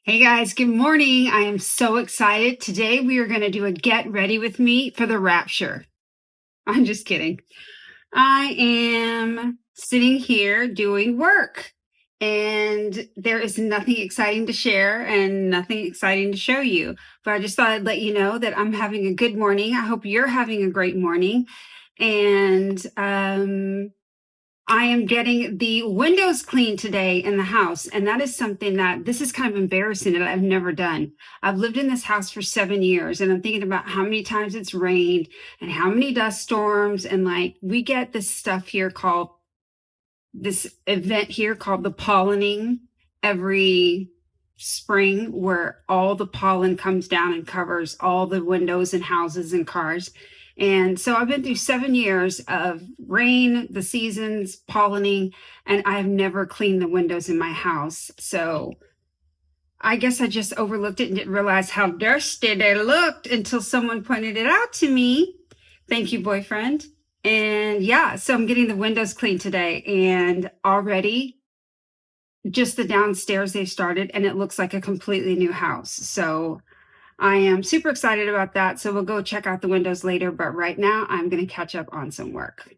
Hey guys, good morning. I am so excited. Today we are going to do a get ready with me for the rapture. I'm just kidding. I am sitting here doing work and there is nothing exciting to share and nothing exciting to show you. But I just thought I'd let you know that I'm having a good morning. I hope you're having a great morning. And I am getting the windows cleaned today in the house. And that is something that this is kind of embarrassing that I've never done. I've lived in this house for 7 years and I'm thinking about how many times it's rained and how many dust storms. And like we get this stuff here called this event here called the pollinating every spring where all the pollen comes down and covers all the windows and houses and cars. And so I've been through 7 years of rain, the seasons, pollinating, and I've never cleaned the windows in my house. So I guess I just overlooked it and didn't realize how dusty they looked until someone pointed it out to me. Thank you, boyfriend. And yeah, so I'm getting the windows cleaned today and already just the downstairs they started and it looks like a completely new house. So I am super excited about that. So we'll go check out the windows later. But right now I'm going to catch up on some work.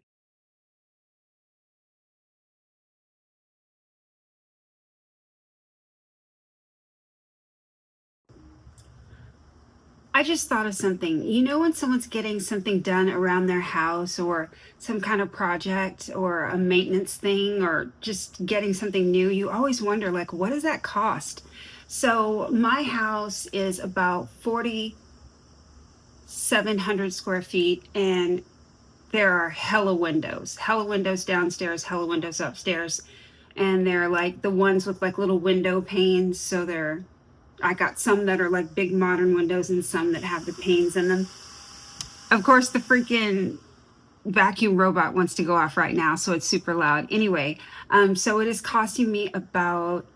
I just thought of something. You know, when someone's getting something done around their house or some kind of project or a maintenance thing or just getting something new, you always wonder, like, what does that cost? So my house is about 4,700 square feet and there are hella windows downstairs, hella windows upstairs. And they're like the ones with like little window panes. So I got some that are like big modern windows and some that have the panes in them. Of course, the freaking vacuum robot wants to go off right now, so it's super loud. Anyway, so it is costing me about,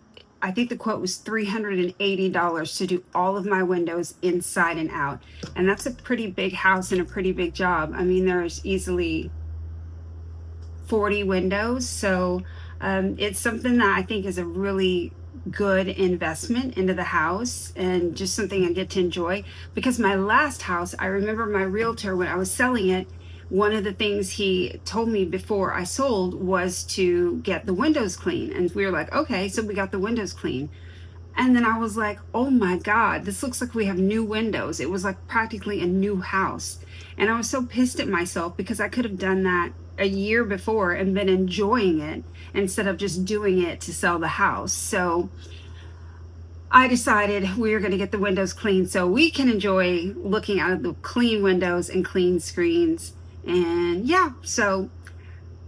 I think the quote was $380 to do all of my windows inside and out. And that's a pretty big house and a pretty big job. I mean, there's easily 40 windows. So it's something that I think is a really good investment into the house and just something I get to enjoy. Because my last house, I remember my realtor, when I was selling it, one of the things he told me before I sold was to get the windows clean. And we were like, okay, so we got the windows clean. And then I was like, oh my God, this looks like we have new windows. It was like practically a new house. And I was so pissed at myself because I could have done that a year before and been enjoying it instead of just doing it to sell the house. So I decided we were going to get the windows clean so we can enjoy looking out of the clean windows and clean screens. And yeah, so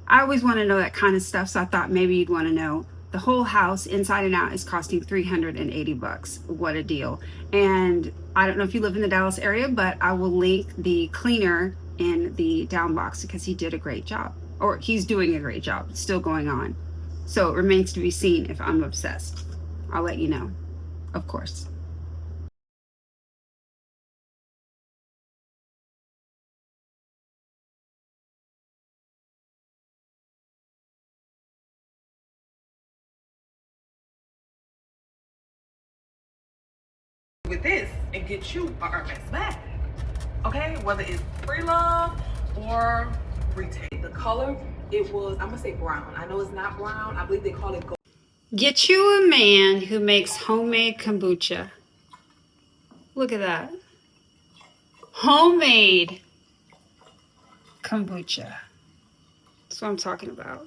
I always want to know that kind of stuff. So I thought maybe you'd want to know. The whole house inside and out is costing $380. What a deal. And I don't know if you live in the Dallas area, but I will link the cleaner in the down box because he did a great job, or he's doing a great job. It's still going on. So it remains to be seen if I'm obsessed. I'll let you know, of course. With this and get you a Hermes bag, okay? Whether it's pre-love or retail. The color, it was, I'm gonna say brown. I know it's not brown. I believe they call it gold. Get you a man who makes homemade kombucha. Look at that. Homemade kombucha. That's what I'm talking about.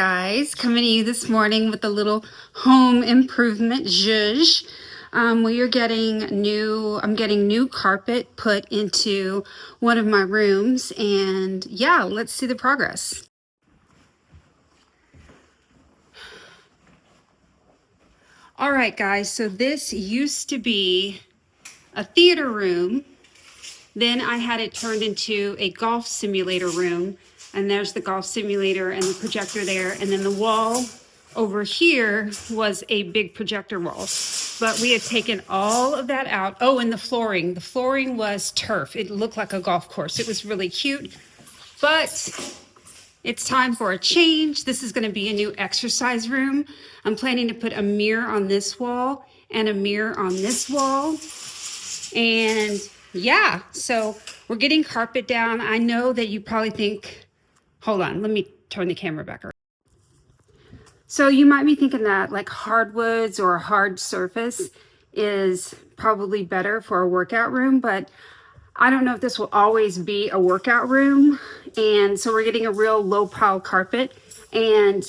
guys, coming to you this morning with a little home improvement zhuzh. I'm getting new carpet put into one of my rooms, and yeah, let's see the progress. All right, guys, so this used to be a theater room. Then I had it turned into a golf simulator room, and there's the golf simulator and the projector there, and then the wall over here was a big projector wall. But we had taken all of that out. Oh, and the flooring. The flooring was turf. It looked like a golf course. It was really cute, but it's time for a change. This is going to be a new exercise room. I'm planning to put a mirror on this wall and a mirror on this wall. And yeah, so we're getting carpet down. I know that you probably think, hold on, let me turn the camera back around. So you might be thinking that like hardwoods or a hard surface is probably better for a workout room, but I don't know if this will always be a workout room. And so we're getting a real low pile carpet, and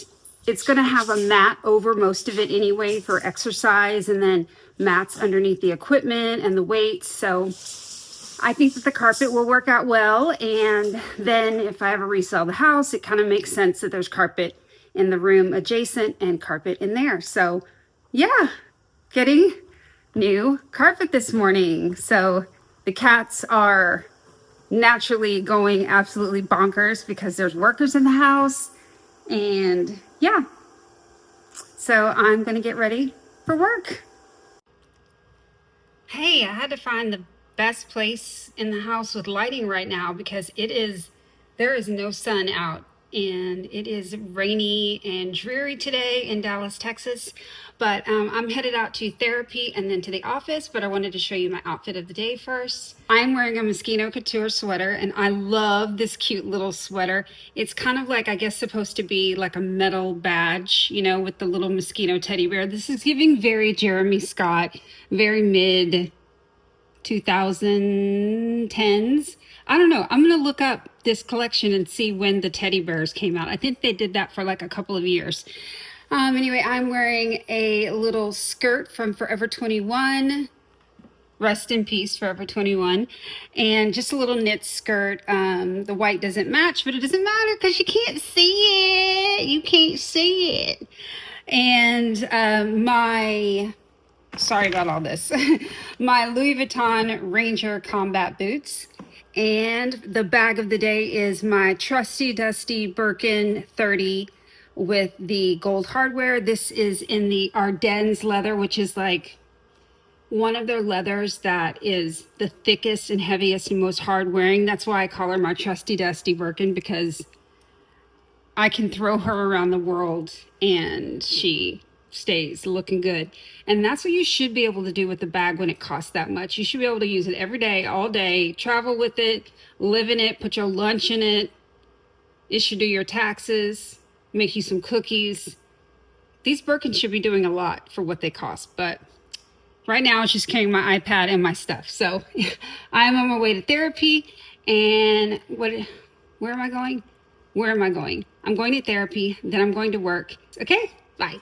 it's going to have a mat over most of it anyway for exercise, and then mats underneath the equipment and the weights. So I think that the carpet will work out well. And then if I ever resell the house, it kind of makes sense that there's carpet in the room adjacent and carpet in there. So yeah, getting new carpet this morning. So the cats are naturally going absolutely bonkers because there's workers in the house. And yeah, so I'm going to get ready for work. Hey, I had to find the best place in the house with lighting right now because there is no sun out, and it is rainy and dreary today in Dallas, Texas. But I'm headed out to therapy and then to the office, but I wanted to show you my outfit of the day first. I'm wearing a Moschino Couture sweater, and I love this cute little sweater. It's kind of like, I guess, supposed to be like a metal badge, you know, with the little Moschino teddy bear. This is giving very Jeremy Scott, very mid 2010s. I don't know. I'm going to look up this collection and see when the teddy bears came out. I think they did that for like a couple of years. Anyway, I'm wearing a little skirt from Forever 21. Rest in peace, Forever 21. And just a little knit skirt. The white doesn't match, but it doesn't matter because you can't see it. You can't see it. And sorry about all this. My Louis Vuitton Ranger combat boots. And the bag of the day is my trusty dusty Birkin 30 with the gold hardware. This is in the Ardennes leather, which is like one of their leathers that is the thickest and heaviest and most hard wearing. That's why I call her my trusty dusty Birkin, because I can throw her around the world and she stays looking good. And that's what you should be able to do with the bag when it costs that much. You should be able to use it every day, all day, travel with it, live in it, put your lunch in it. It should do your taxes, make you some cookies. These Birkins should be doing a lot for what they cost, but right now it's just carrying my iPad and my stuff. So I'm on my way to therapy. And where am I going? Where am I going? I'm going to therapy, then I'm going to work. Okay, bye.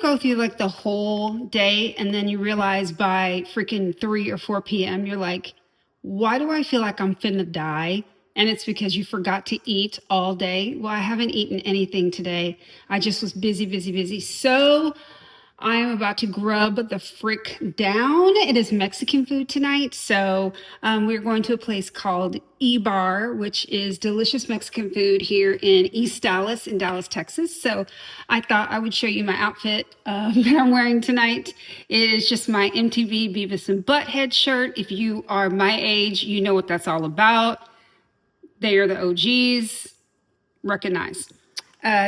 go through like the whole day and then you realize by freaking 3 or 4 p.m. you're like, why do I feel like I'm finna die? And it's because you forgot to eat all day. Well, I haven't eaten anything today. I just was busy, busy, busy. So I am about to grub the frick down. It is Mexican food tonight. So we're going to a place called E-Bar, which is delicious Mexican food here in East Dallas, in Dallas, Texas. So I thought I would show you my outfit that I'm wearing tonight. It is just my MTV Beavis and Butthead shirt. If you are my age, you know what that's all about. They are the OGs. Recognize.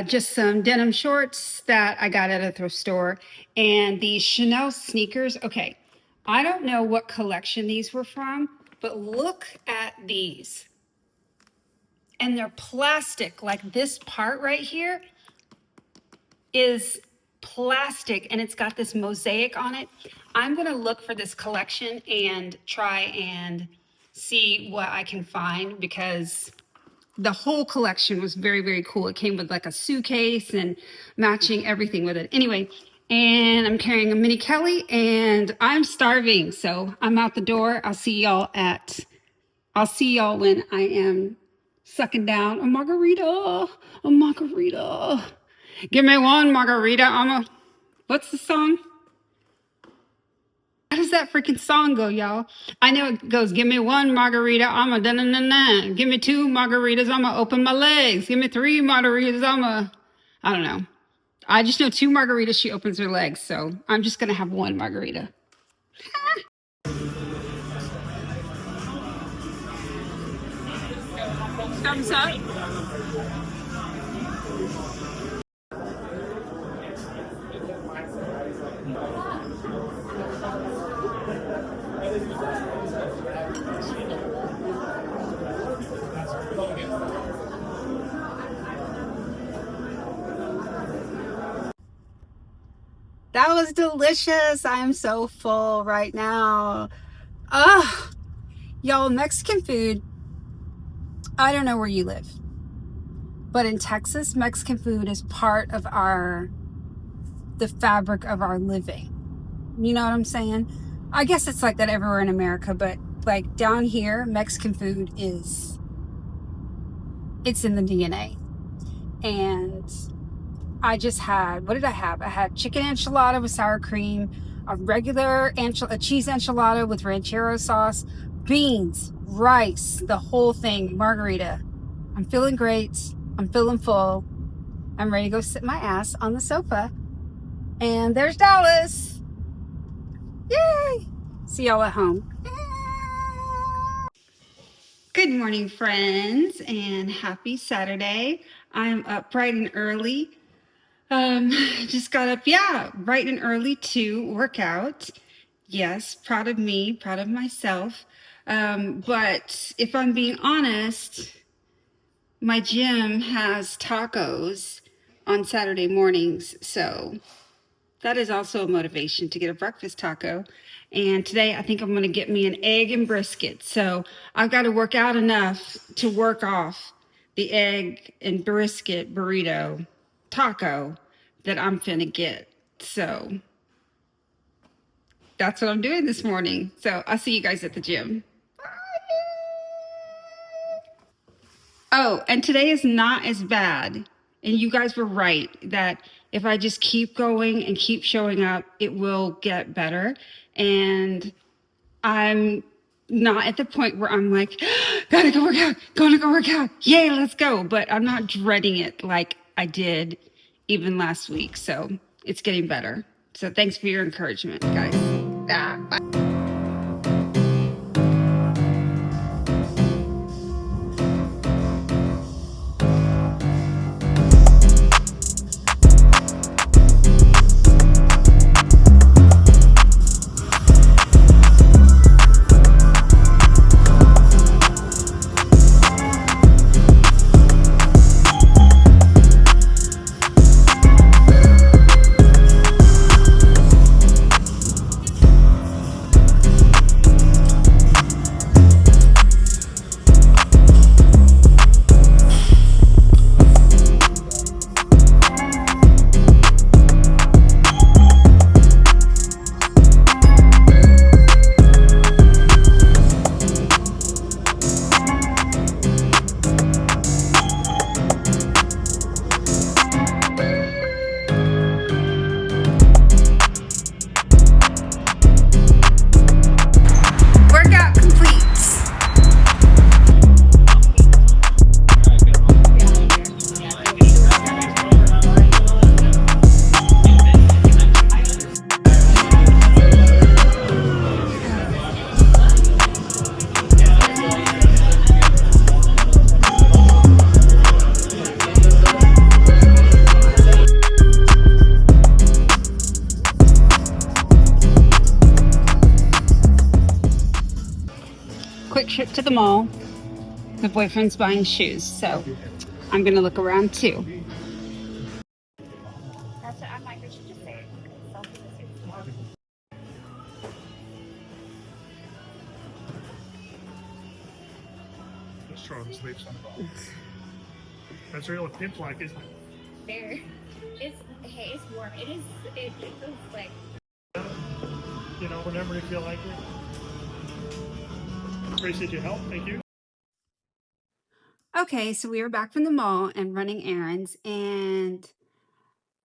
Just some denim shorts that I got at a thrift store, and these Chanel sneakers. Okay, I don't know what collection these were from, but look at these. And they're plastic. Like this part right here is plastic, and it's got this mosaic on it. I'm going to look for this collection and try and see what I can find, because the whole collection was very, very cool. It came with like a suitcase and matching everything with it. Anyway, and I'm carrying a mini Kelly and I'm starving. So I'm out the door. I'll see y'all when I am sucking down a margarita. A margarita. Give me one margarita. What's the song? How does that freaking song go, y'all? I know it goes, give me one margarita, I'm a da-na-na-na. Give me 2 margaritas, I'm gonna open my legs. Give me 3 margaritas, I don't know. I just know 2 margaritas, she opens her legs. So I'm just gonna have 1 margarita. Thumbs up. That was delicious. I am so full right now. Y'all, Mexican food, I don't know where you live, but in Texas, Mexican food is part of the fabric of our living. You know what I'm saying? I guess it's like that everywhere in America, but like down here, Mexican food it's in the DNA. And I just had, what did I have? I had chicken enchilada with sour cream, a cheese enchilada with ranchero sauce, beans, rice, the whole thing, margarita. I'm feeling great. I'm feeling full. I'm ready to go sit my ass on the sofa. And there's Dallas. Yay! See y'all at home. Good morning, friends, and happy Saturday. I'm up bright and early. Just got up, bright and early to work out. Yes, proud of me, proud of myself. But if I'm being honest, my gym has tacos on Saturday mornings, so that is also a motivation to get a breakfast taco. And today I think I'm going to get me an egg and brisket. So I've got to work out enough to work off the egg and brisket burrito taco that I'm finna get. So that's what I'm doing this morning. So I'll see you guys at the gym. Oh, and today is not as bad. And you guys were right that if I just keep going and keep showing up, it will get better. And I'm not at the point where I'm like, gotta go work out. Yay, let's go. But I'm not dreading it like I did even last week. So it's getting better. So thanks for your encouragement, guys. Bye. the mall. My boyfriend's buying shoes, so I'm gonna look around too. That's what I'm like, we should just say it. Let's try to sleep some. That's real pimp like, isn't it? There. It's, hey, it's warm. It is, it feels like. You know, whenever you feel like it. Appreciate your help. Thank you. Okay, so we were back from the mall and running errands, and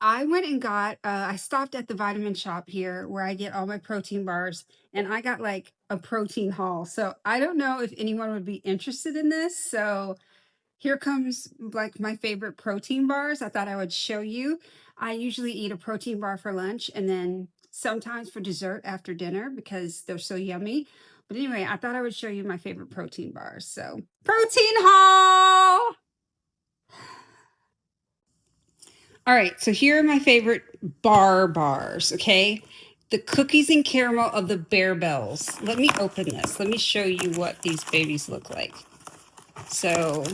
I went and got, I stopped at the vitamin shop here where I get all my protein bars, and I got like a protein haul. So I don't know if anyone would be interested in this. So here comes like my favorite protein bars. I thought I would show you. I usually eat a protein bar for lunch and then sometimes for dessert after dinner because they're so yummy. But anyway, I thought I would show you my favorite protein bars. So, protein haul! All right, so here are my favorite bars, okay? The cookies and caramel of the Bear Bells. Let me open this. Let me show you what these babies look like. So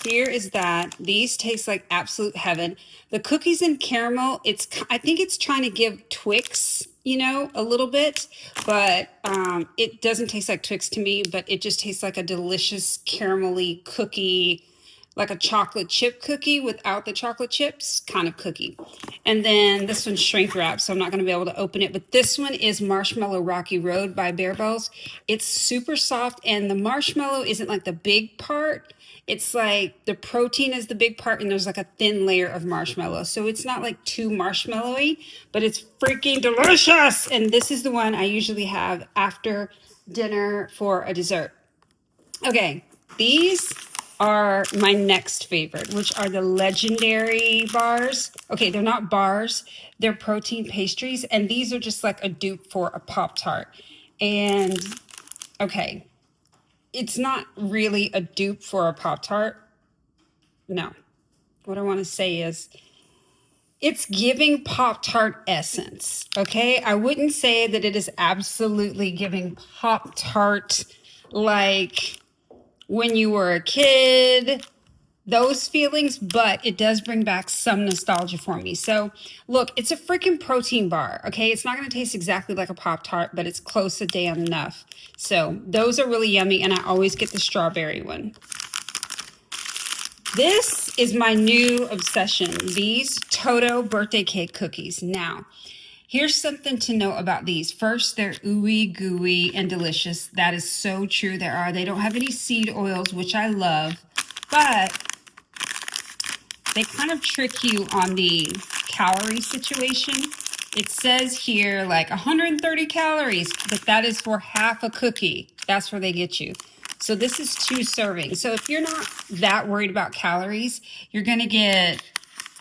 here is that. These taste like absolute heaven. The cookies and caramel, I think it's trying to give Twix, you know, a little bit, but it doesn't taste like Twix to me, but it just tastes like a delicious caramelly cookie, like a chocolate chip cookie without the chocolate chips kind of cookie. And then this one's shrink wrap, so I'm not going to be able to open it. But this one is Marshmallow Rocky Road by Bear Bells. It's super soft, and the marshmallow isn't like the big part. It's like the protein is the big part, and there's like a thin layer of marshmallow. So it's not like too marshmallowy, but it's freaking delicious. And this is the one I usually have after dinner for a dessert. Okay, these are my next favorite, which are the legendary bars. Okay, they're not bars, they're protein pastries, and these are just like a dupe for a Pop-Tart. And okay, it's not really a dupe for a Pop-Tart. No, what I want to say is it's giving Pop-Tart essence, okay? I wouldn't say that it is absolutely giving Pop-Tart like when you were a kid, those feelings, but it does bring back some nostalgia for me. So look, it's a freaking protein bar, okay? It's not going to taste exactly like a Pop-Tart, but it's close to damn enough. So those are really yummy, and I always get the strawberry one. This is my new obsession, these Toto birthday cake cookies. Now, here's something to know about these. First, they're ooey gooey and delicious. That is so true. They don't have any seed oils, which I love, but they kind of trick you on the calorie situation. It says here like 130 calories, but that is for half a cookie. That's where they get you. So this is 2 servings. So if you're not that worried about calories, you're gonna get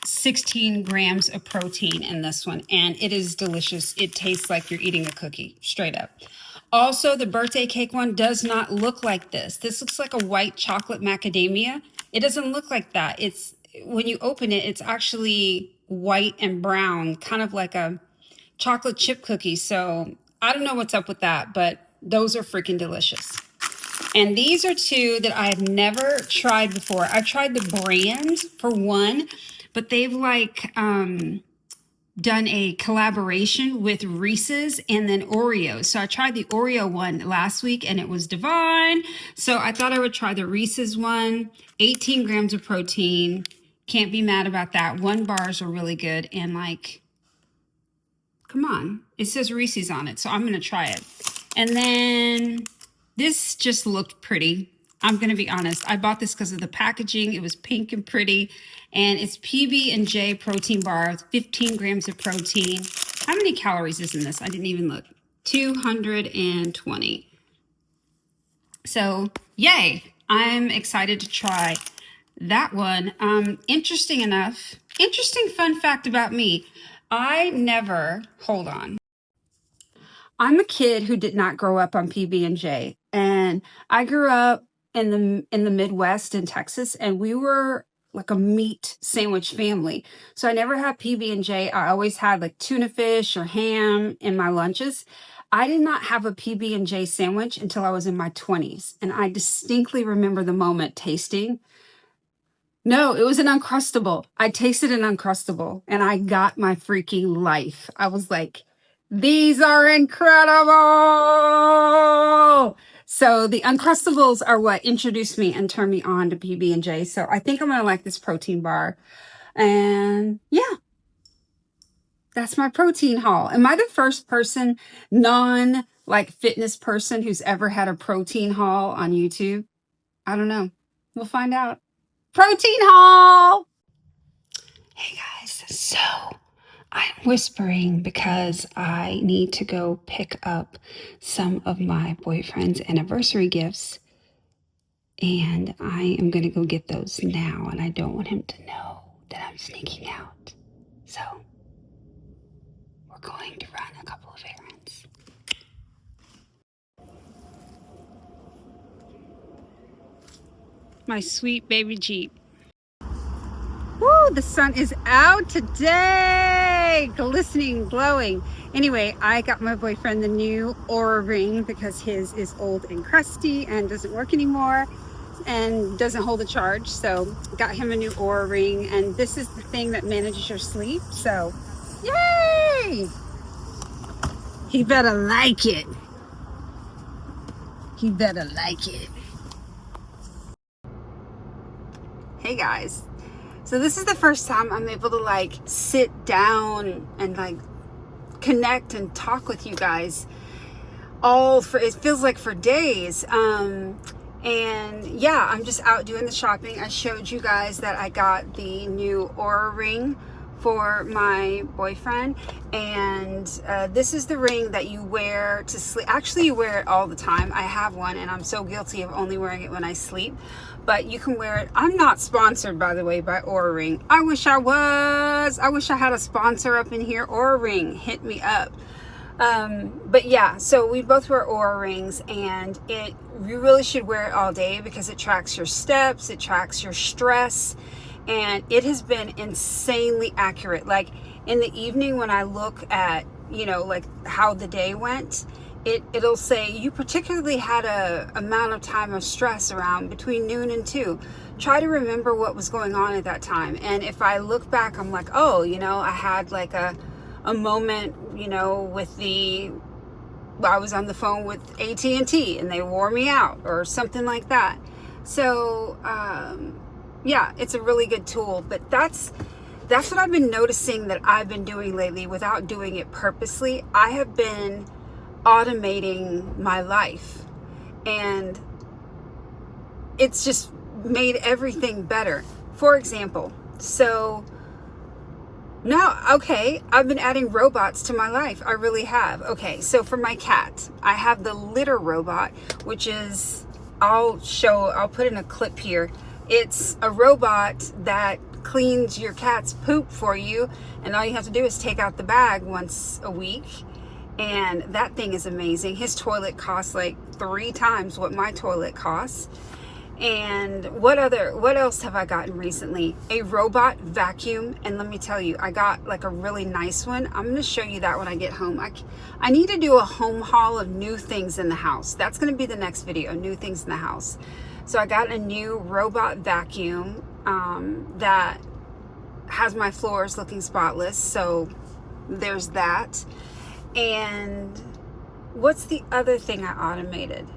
16 grams of protein in this one, and it is delicious. It tastes like you're eating a cookie, straight up. Also, the birthday cake one does not look like this. This looks like a white chocolate macadamia. It doesn't look like that. It's when you open it, it's actually white and brown, kind of like a chocolate chip cookie. So I don't know what's up with that, but those are freaking delicious. And these are 2 that I have never tried before. I've tried the brand for one, but they've like done a collaboration with Reese's and then Oreos. So I tried the Oreo one last week and it was divine. So I thought I would try the Reese's one. 18 grams of protein. Can't be mad about that. 1 bars are really good. And like, come on. It says Reese's on it. So I'm going to try it. And then this just looked pretty. I'm going to be honest. I bought this because of the packaging. It was pink and pretty. And it's PB&J protein bar with 15 grams of protein. How many calories is in this? I didn't even look. 220. So, yay. I'm excited to try that one. Interesting enough. Interesting fun fact about me. Hold on. I'm a kid who did not grow up on PB&J, and I grew up in the Midwest in Texas, and we were like a meat sandwich family. So I never had PB&J. I always had like tuna fish or ham in my lunches. I did not have a PB&J sandwich until I was in my 20s. And I distinctly remember the moment tasting. No, it was an Uncrustable. I tasted an Uncrustable and I got my freaking life. I was like, these are incredible. So the Uncrustables are what introduced me and turned me on to PB&J. So I think I'm going to like this protein bar. And yeah, that's my protein haul. Am I the first person, like fitness person who's ever had a protein haul on YouTube? I don't know. We'll find out. Protein haul! Hey guys, so I'm whispering because I need to go pick up some of my boyfriend's anniversary gifts. And I am going to go get those now. And I don't want him to know that I'm sneaking out. So we're going to run a couple of errands. My sweet baby Jeep. Woo, the sun is out today, glistening, glowing. Anyway, I got my boyfriend the new Oura ring because his is old and crusty and doesn't work anymore and doesn't hold a charge. So got him a new Oura ring, and this is the thing that manages your sleep. So yay! He better like it. He better like it. Hey guys. So this is the first time I'm able to like sit down and like connect and talk with you guys it feels like for days. And yeah, I'm just out doing the shopping. I showed you guys that I got the new Oura ring for my boyfriend, and this is the ring that you wear to sleep. Actually, you wear it all the time. I have one and I'm so guilty of only wearing it when I sleep, but you can wear it. I'm not sponsored, by the way, by Oura ring. I wish I was. I wish I had a sponsor up in here. Oura ring, hit me up. But yeah, so we both wear Oura rings, and you really should wear it all day because it tracks your steps, it tracks your stress, and it has been insanely accurate. Like in the evening when I look at, like how the day went, it'll say you particularly had a amount of time of stress around between noon and 2. Try to remember what was going on at that time. And if I look back, I'm like, oh, I had like a moment, I was on the phone with AT&T and they wore me out or something like that. So, yeah, it's a really good tool. But that's what I've been noticing that I've been doing lately without doing it purposely. I have been automating my life, and it's just made everything better. For example, so now, okay, I've been adding robots to my life. I really have. Okay, so for my cat, I have the litter robot, which is, I'll put in a clip here. It's a robot that cleans your cat's poop for you, and all you have to do is take out the bag once a week, and that thing is amazing. His toilet costs like 3 times what my toilet costs. And what else have I gotten recently? A robot vacuum. And let me tell you, I got like a really nice one. I'm going to show you that when I get home. I need to do a home haul of new things in the house. That's going to be the next video, new things in the house. So I got a new robot vacuum that has my floors looking spotless. So there's that. And what's the other thing I automated?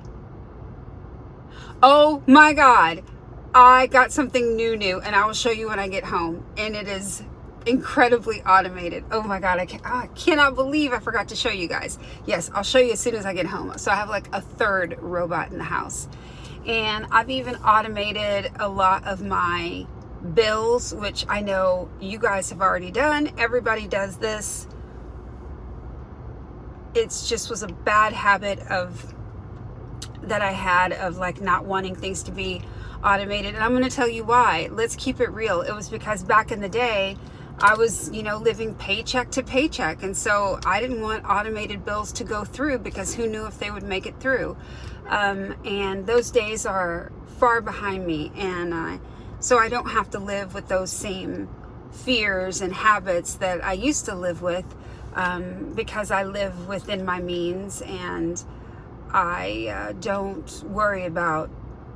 Oh my God, I got something new, and I will show you when I get home. And it is incredibly automated. Oh my God, I cannot believe I forgot to show you guys. Yes, I'll show you as soon as I get home. So I have like a 3rd robot in the house. And I've even automated a lot of my bills, which I know you guys have already done. Everybody does this. It's just was a bad habit that I had of like not wanting things to be automated. And I'm going to tell you why. Let's keep it real. It was because back in the day, I was, living paycheck to paycheck. And so I didn't want automated bills to go through because who knew if they would make it through. And those days are far behind me. And so I don't have to live with those same fears and habits that I used to live with. because I live within my means, and I don't worry about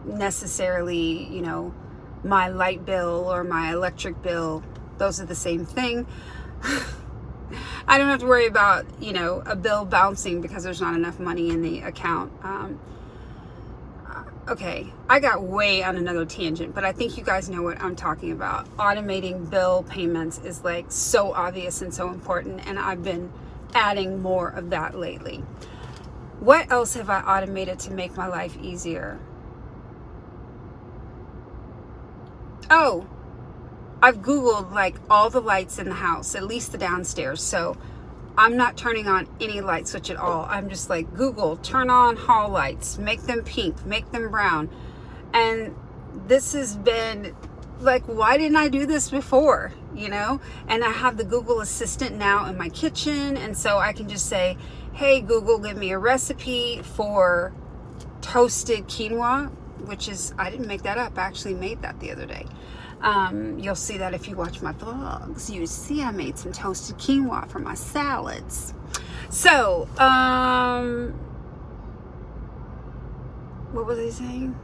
necessarily, you know, my light bill or my electric bill. Those are the same thing. I don't have to worry about, you know, a bill bouncing because there's not enough money in the account. Okay, I got way on another tangent, but I think you guys know what I'm talking about. Automating bill payments is like so obvious and so important, and I've been adding more of that lately. What else have I automated to make my life easier? Oh, I've Googled like all the lights in the house, at least the downstairs. So I'm not turning on any light switch at all. I'm just like, Google, turn on hall lights, make them pink, make them brown. And this has been like, why didn't I do this before? You know? And I have the Google Assistant now in my kitchen. And so I can just say, hey, Google, give me a recipe for toasted quinoa, which is, I didn't make that up. I actually made that the other day. You'll see that if you watch my vlogs. You see I made some toasted quinoa for my salads. So, what was I saying?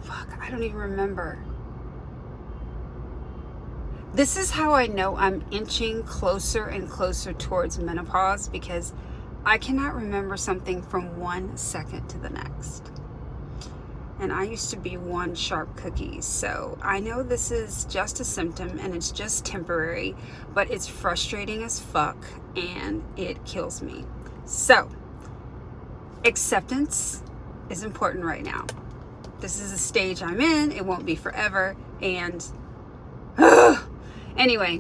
Fuck, I don't even remember. This is how I know I'm inching closer and closer towards menopause, because I cannot remember something from 1 second to the next. And I used to be one sharp cookie. So I know this is just a symptom and it's just temporary, but it's frustrating as fuck and it kills me. So acceptance is important right now. This is a stage I'm in. It won't be forever. And anyway,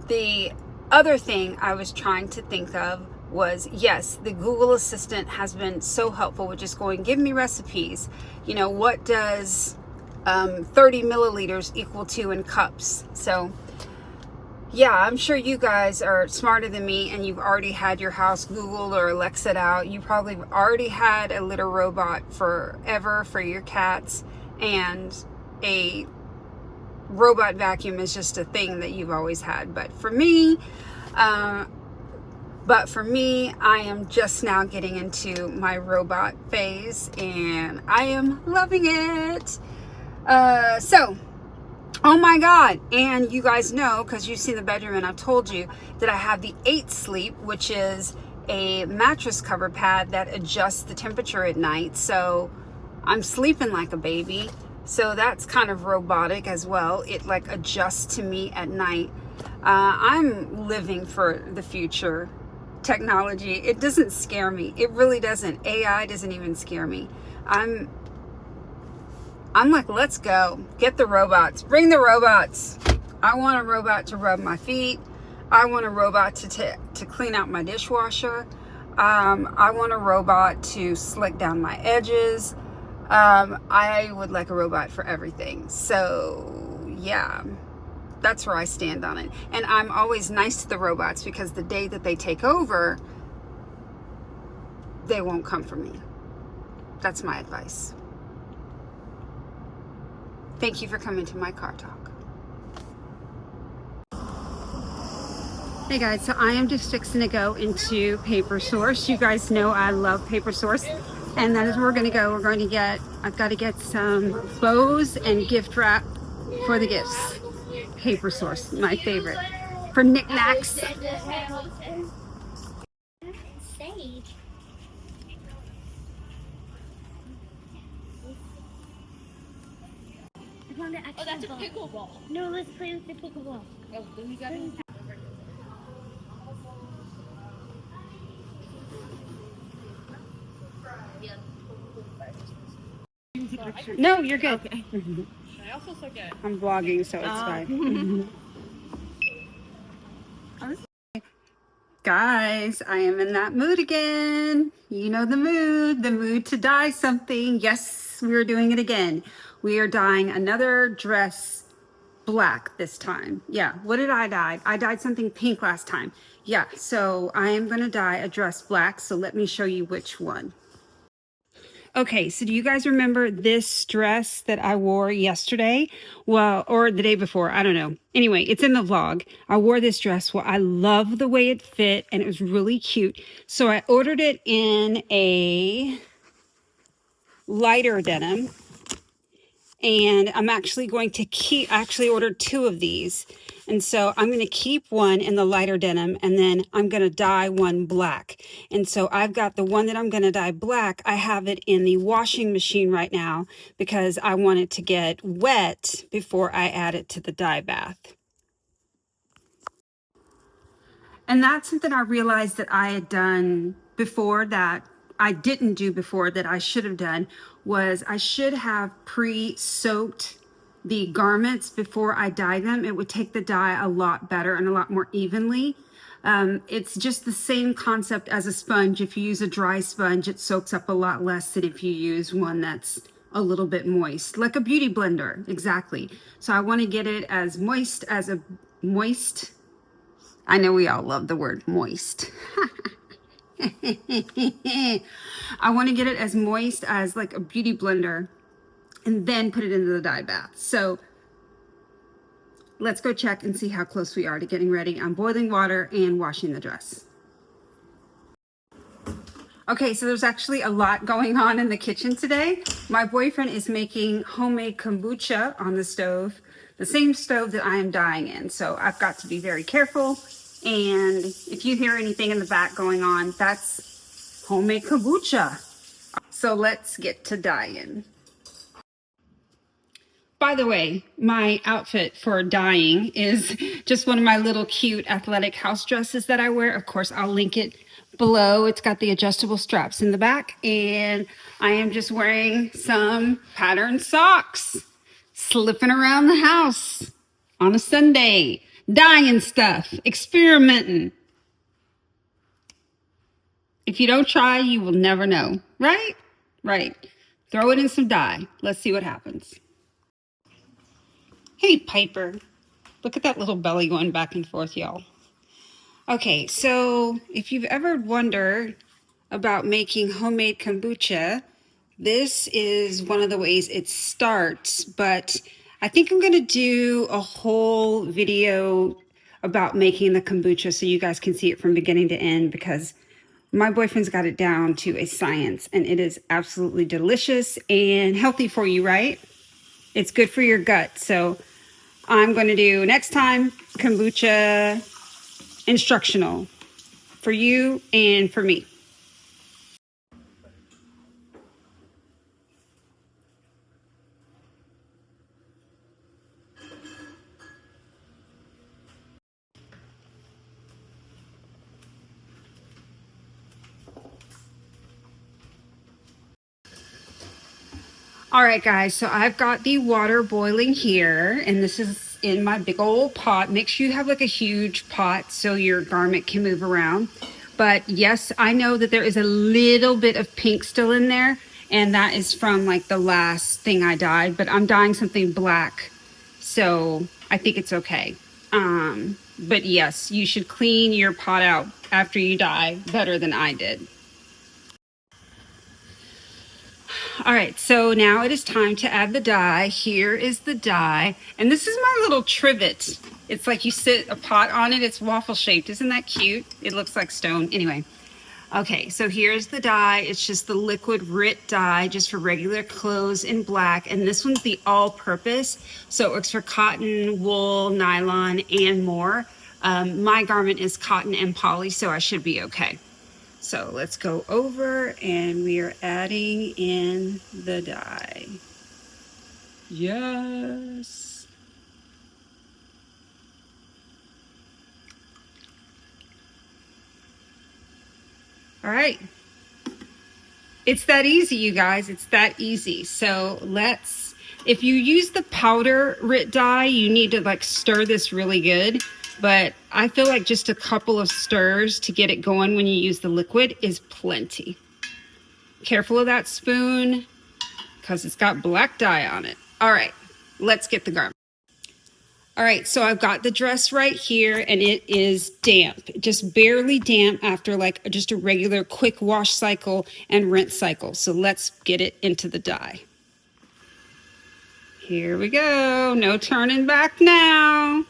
the other thing I was trying to think of was, yes, the Google Assistant has been so helpful with just going, give me recipes. You know, what does 30 milliliters equal to in cups? So yeah, I'm sure you guys are smarter than me and you've already had your house Googled or Alexa'd out. You probably already had a litter robot forever for your cats, and a robot vacuum is just a thing that you've always had. But for me, I am just now getting into my robot phase and I am loving it. So, oh my God. And you guys know, because you've seen the bedroom and I've told you that I have the 8 Sleep, which is a mattress cover pad that adjusts the temperature at night. So I'm sleeping like a baby. So that's kind of robotic as well. It like adjusts to me at night. I'm living for the future. Technology, it doesn't scare me. It really doesn't. AI doesn't even scare me. I'm like, let's go. Get the robots. Bring the robots. I want a robot to rub my feet. I want a robot to clean out my dishwasher. I want a robot to slick down my edges. I would like a robot for everything. So yeah, that's where I stand on it. And I'm always nice to the robots, because the day that they take over, they won't come for me. That's my advice. Thank you for coming to my car talk. Hey guys, so I am just fixing to go into Paper Source. You guys know I love Paper Source, and that is where we're going to go. I've got to get some bows and gift wrap for the gifts. Paper Source, my favorite. For knickknacks. Sage. Oh, that's a pickleball. No, let's play with the pickleball. Oh, then we gotta. No, you're good. Okay. I also forget. I'm vlogging, so it's fine. Guys, I am in that mood again. You know the mood to dye something. Yes, we are doing it again. We are dyeing another dress black this time. Yeah, what did I dye? I dyed something pink last time. Yeah, so I am gonna dye a dress black, so let me show you which one. Okay, so do you guys remember this dress that I wore yesterday? Well, or the day before, I don't know. Anyway, it's in the vlog. I wore this dress. Well, I love the way it fit and it was really cute. So I ordered it in a lighter denim. And I'm actually going to keep, I actually ordered 2 of these. And so I'm going to keep one in the lighter denim and then I'm going to dye one black. And so I've got the one that I'm going to dye black. I have it in the washing machine right now because I want it to get wet before I add it to the dye bath. And that's something I realized that I had done before that I didn't do before that I should have done was I should have pre-soaked the garments before I dye them. It would take the dye a lot better and a lot more evenly. It's just the same concept as a sponge. If you use a dry sponge, it soaks up a lot less than if you use one that's a little bit moist, like a beauty blender, exactly. So I want to get it as moist as a moist. I know we all love the word moist. I want to get it as moist as like a beauty blender and then put it into the dye bath. So let's go check and see how close we are to getting ready on boiling water and washing the dress. Okay, so there's actually a lot going on in the kitchen today. My boyfriend is making homemade kombucha on the stove, the same stove that I am dyeing in. So I've got to be very careful. And if you hear anything in the back going on, that's homemade kombucha. So let's get to dyeing. By the way, my outfit for dyeing is just one of my little cute athletic house dresses that I wear. Of course, I'll link it below. It's got the adjustable straps in the back, and I am just wearing some patterned socks, slipping around the house on a Sunday, dyeing stuff, experimenting. If you don't try, you will never know, right? Right. Throw it in some dye. Let's see what happens. Hey, Piper. Look at that little belly going back and forth, y'all. Okay, so if you've ever wondered about making homemade kombucha, this is one of the ways it starts, but I think I'm going to do a whole video about making the kombucha so you guys can see it from beginning to end because my boyfriend's got it down to a science and it is absolutely delicious and healthy for you, right? It's good for your gut. So I'm going to do next time kombucha instructional for you and for me. All right, guys, so I've got the water boiling here, and this is in my big old pot. Make sure you have like a huge pot so your garment can move around. But yes, I know that there is a little bit of pink still in there, and that is from like the last thing I dyed, but I'm dyeing something black, so I think it's okay. But yes, you should clean your pot out after you dye better than I did. All right, so now it is time to add the dye. Here is the dye, and this is my little trivet. It's like you sit a pot on it. It's waffle shaped. Isn't that cute? It looks like stone. Anyway, okay, so here's the dye. It's just the liquid RIT dye, just for regular clothes in black, and this one's the all-purpose, so it works for cotton, wool, nylon, and more. My garment is cotton and poly, so I should be okay. So let's go over and we are adding in the dye. Yes. All right. It's that easy, you guys. It's that easy. So let's, if you use the powder RIT dye, you need to like stir this really good. But I feel like just a couple of stirs to get it going when you use the liquid is plenty. Careful of that spoon because it's got black dye on it. All right, let's get the garment. All right, so I've got the dress right here and it is damp, just barely damp after like just a regular quick wash cycle and rinse cycle. So let's get it into the dye. Here we go, no turning back now.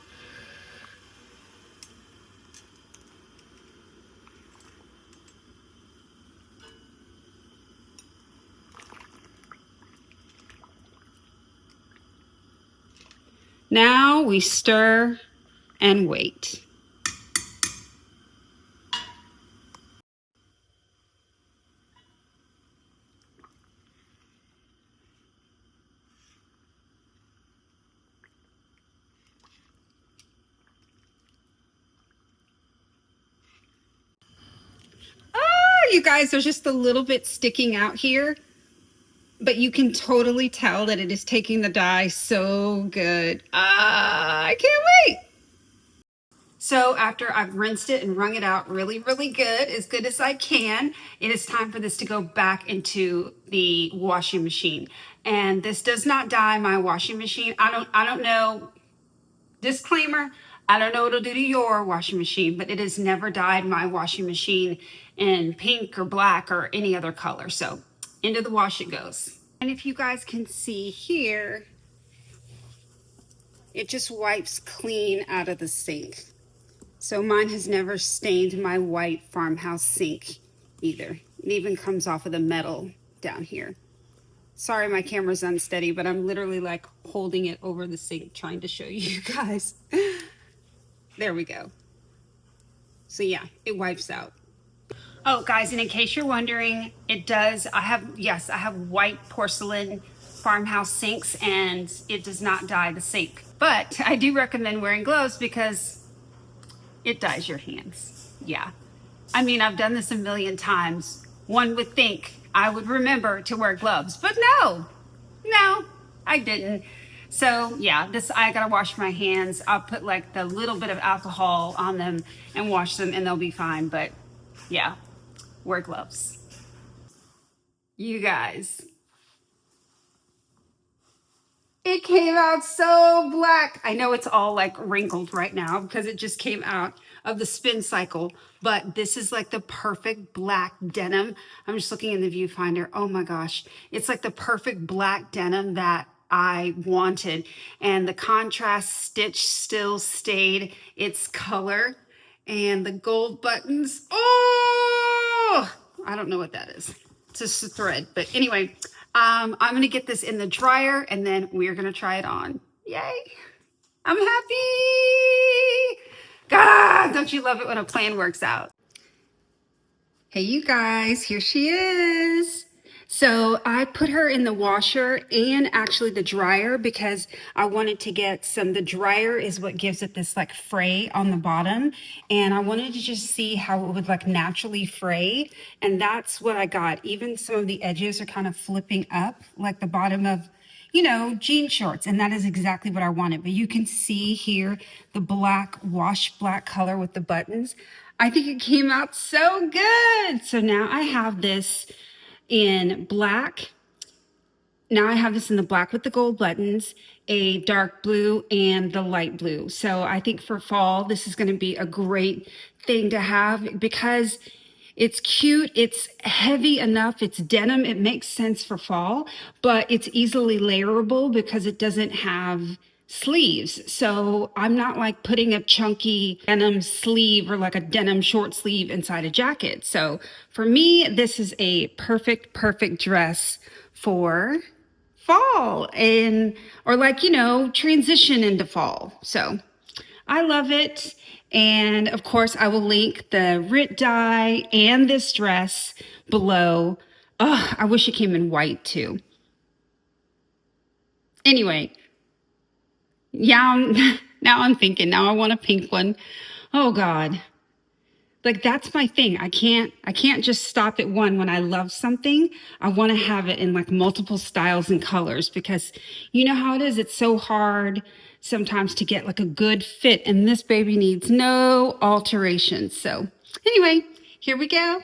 Now we stir and wait. Oh, you guys, there's just a little bit sticking out here, but you can totally tell that it is taking the dye so good. I can't wait. So after I've rinsed it and wrung it out really, really good as I can, it is time for this to go back into the washing machine. And this does not dye my washing machine. I don't know, disclaimer, I don't know what it'll do to your washing machine, but it has never dyed my washing machine in pink or black or any other color. So into the wash it goes. And if you guys can see here, it just wipes clean out of the sink. So mine has never stained my white farmhouse sink either. It even comes off of the metal down here. Sorry, my camera's unsteady, but I'm literally like holding it over the sink trying to show you guys. There we go. So yeah, it wipes out. Oh guys, and in case you're wondering, it does, I have white porcelain farmhouse sinks and it does not dye the sink. But I do recommend wearing gloves because it dyes your hands. Yeah. I mean, I've done this a million times. One would think I would remember to wear gloves, but no, I didn't. So yeah, I gotta wash my hands. I'll put like the little bit of alcohol on them and wash them and they'll be fine. But yeah, wear gloves. You guys, it came out so black. I know it's all like wrinkled right now because it just came out of the spin cycle, but this is like the perfect black denim. I'm just looking in the viewfinder. Oh my gosh. It's like the perfect black denim that I wanted. And the contrast stitch still stayed its color. And the gold buttons. Oh, I don't know what that is. It's just a thread. But anyway, I'm going to get this in the dryer and then we're going to try it on. Yay. I'm happy. God, don't you love it when a plan works out? Hey, you guys, here she is. So I put her in the washer and actually the dryer because I wanted to get the dryer is what gives it this like fray on the bottom. And I wanted to just see how it would like naturally fray. And that's what I got. Even some of the edges are kind of flipping up like the bottom of, jean shorts. And that is exactly what I wanted. But you can see here the black wash black color with the buttons. I think it came out so good. So now I have this in black. Now I have this in the black with the gold buttons, a dark blue, and the light blue. So I think for fall, this is going to be a great thing to have because it's cute. It's heavy enough. It's denim. It makes sense for fall, but it's easily layerable because it doesn't have sleeves. So I'm not like putting a chunky denim sleeve or like a denim short sleeve inside a jacket. So for me, this is a perfect dress for fall or like, transition into fall. So I love it. And of course I will link the Rit dye and this dress below. Oh, I wish it came in white too. Anyway, yeah, now I'm thinking, now I want a pink one. Oh God. Like that's my thing. I can't just stop at one when I love something. I want to have it in like multiple styles and colors because you know how it is. It's so hard sometimes to get like a good fit and this baby needs no alterations. So anyway, here we go.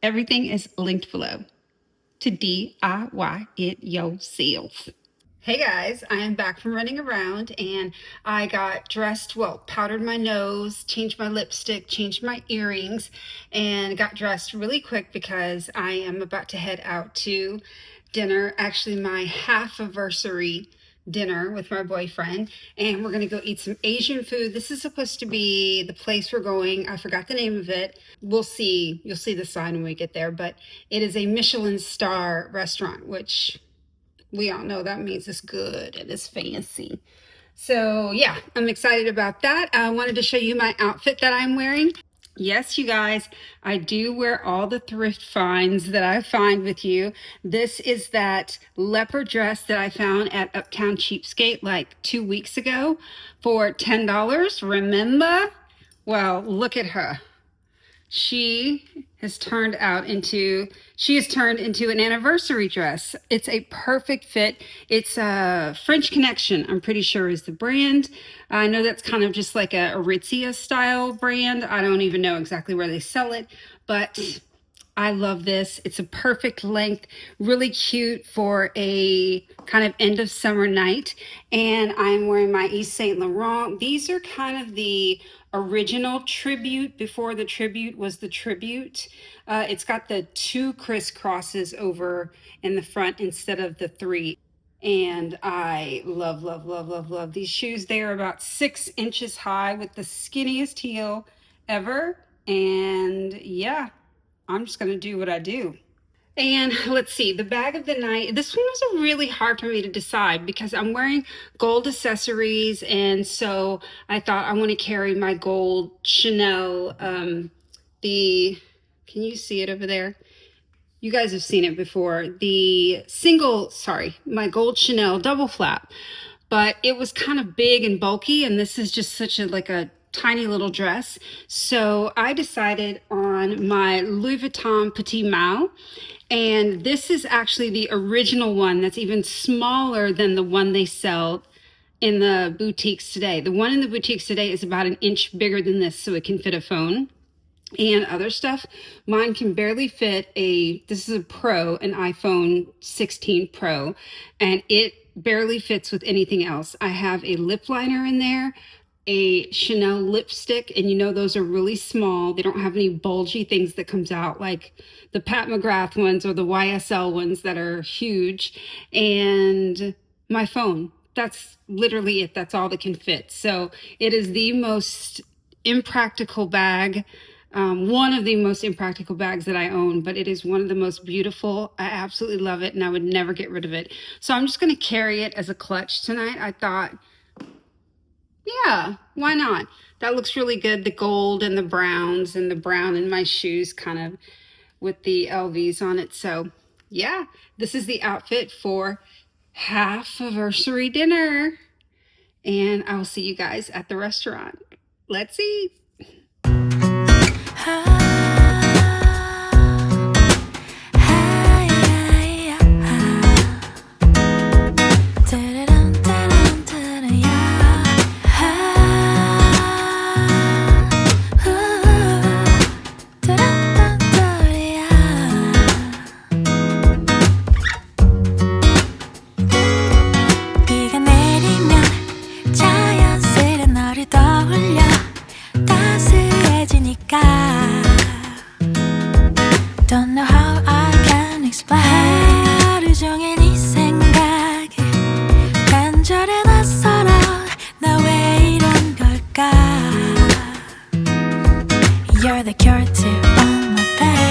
Everything is linked below to DIY it yourself. Hey guys, I am back from running around and I got dressed, well, powdered my nose, changed my lipstick, changed my earrings, and got dressed really quick because I am about to head out to dinner, actually my half-anniversary dinner with my boyfriend, and we're gonna go eat some Asian food. This is supposed to be the place we're going. I forgot the name of it. We'll see. You'll see the sign when we get there, but it is a Michelin star restaurant, which we all know that means it's good and it's fancy. So yeah, I'm excited about that. I wanted to show you my outfit that I'm wearing. Yes, you guys, I do wear all the thrift finds that I find with you. This is that leopard dress that I found at Uptown Cheapskate like 2 weeks ago for $10. Remember? Well, look at her. She has turned into an anniversary dress. It's a perfect fit. It's a French Connection, I'm pretty sure is the brand. I know that's kind of just like a Aritzia style brand. I don't even know exactly where they sell it, but I love this. It's a perfect length, really cute for a kind of end of summer night. And I'm wearing my Yves Saint Laurent. These are kind of the original tribute before the tribute was the tribute. It's got the 2 crisscrosses over in the front instead of the 3. And I love, love, love, love, love these shoes. They are about 6 inches high with the skinniest heel ever. And yeah, I'm just going to do what I do. And let's see, the bag of the night. This one was really hard for me to decide because I'm wearing gold accessories. And so I thought I want to carry my gold Chanel, can you see it over there? You guys have seen it before. My gold Chanel double flap. But it was kind of big and bulky, and this is just such a tiny little dress. So I decided on my Louis Vuitton Petit Mal, and this is actually the original one that's even smaller than the one they sell in the boutiques today. The one in the boutiques today is about 1 inch bigger than this, so it can fit a phone and other stuff. Mine can barely fit this is a Pro, an iPhone 16 Pro, and it barely fits with anything else. I have a lip liner in there, a Chanel lipstick, and you know those are really small. They don't have any bulgy things that comes out like the Pat McGrath ones or the YSL ones that are huge, and my phone. That's literally it. That's all that can fit. So it is the most impractical bag, one of the most impractical bags that I own, but it is one of the most beautiful. I absolutely love it, and I would never get rid of it. So I'm just going to carry it as a clutch tonight. I thought, yeah, why not? That looks really good. The gold and the browns and the brown in my shoes kind of with the LVs on it. So yeah, this is the outfit for half-anniversary dinner. And I will see you guys at the restaurant. Let's eat. Don't know how I can explain. 하루 종일 네 생각에 간절해 낯설어. 나 왜 이런 걸까? You're the cure to all my pain.